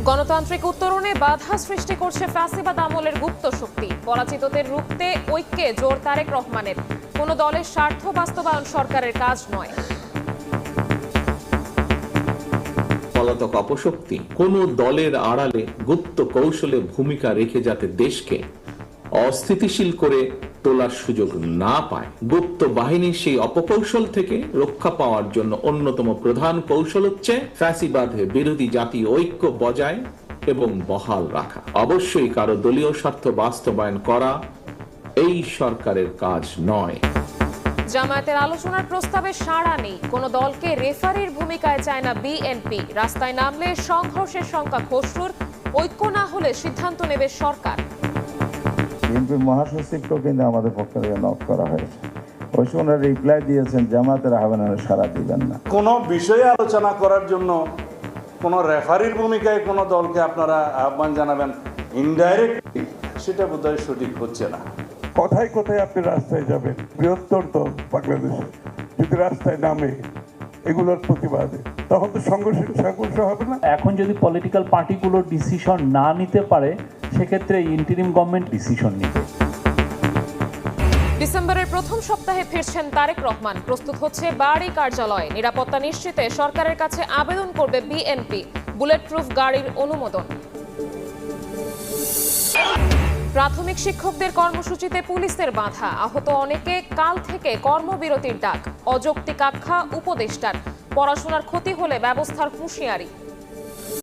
গণতান্ত্রিক উত্তরণে বাধা সৃষ্টি করছে ফ্যাসিবাদ আমলের গুপ্ত শক্তি। পরাজিতদের রুখতে ঐক্যে জোর তারেক রহমানের। কোনো দলের স্বার্থ বাস্তবায়ন সরকারের কাজ নয়। পলাতক অপশক্তি কোন দলের আড়ালে গুপ্ত কৌশলে ভূমিকা রেখে যাতে দেশকে অস্থিতিশীল করে তোলার সুযোগ না পায়, গুপ্ত বাহিনীর সেই অপকৌশল থেকে রক্ষা পাওয়ার জন্য অন্যতম প্রধান কৌশল হচ্ছে ফ্যাসিবাদ বিরোধী জাতীয় ঐক্য বজায় এবং বহাল রাখা। অবশ্যই কারো দলীয় স্বার্থ বাস্তবায়ন করা এই সরকারের কাজ নয়। জামায়াতের আলোচনার প্রস্তাবে সাড়া নেই। কোন দলকে রেফারির ভূমিকায় চায় না বিএনপি। রাস্তায় নামলে সংঘর্ষের সংখ্যা খসরুর। ঐক্য না হলে সিদ্ধান্ত নেবে সরকার। বিএনপির মহাসচিবকেও কিন্তু আমাদের পক্ষ থেকে নক করা হয়েছে। ওই সময় রিপ্লাই দিয়েছেন জামায়াতের আহ্বানে সাড়া দিবেন না। কোনো বিষয়ে আলোচনা করার জন্য কোনো রেফারির ভূমিকায় কোনো দলকে আপনারা আহ্বান জানাবেন ইনডাইরেক্টলি, সেটা বোধহয় সঠিক হচ্ছে না। কোথায় কোথায় আপনি রাস্তায় যাবেন? বৃহত্তর তো বাংলাদেশে যদি রাস্তায় নামে এগুলোর প্রতিবাদে, তখন তো সংঘর্ষ হবে না। এখন যদি পলিটিক্যাল পার্টিগুলোর ডিসিশন না নিতে পারে, সেক্ষেত্রে ইন্টারিম গভর্নমেন্ট ডিসিশন নিবে। ডিসেম্বরের প্রথম সপ্তাহে ফিরছেন তারেক রহমান। প্রস্তুত হচ্ছে বাড়ি কার্যালয়। নিরাপত্তা নিশ্চিতে সরকারের কাছে আবেদন করবে বিএনপি। বুলেট প্রুফ গাড়ির অনুমোদন। প্রাথমিক শিক্ষকদের কর্মসূচিতে পুলিশের বাধা। আহত অনেকে। কাল থেকে কর্মবিরতির ডাক। অযৌক্তিক আখ্যা উপদেষ্টার। পড়াশোনার ক্ষতি হলে ব্যবস্থার হুঁশিয়ারি।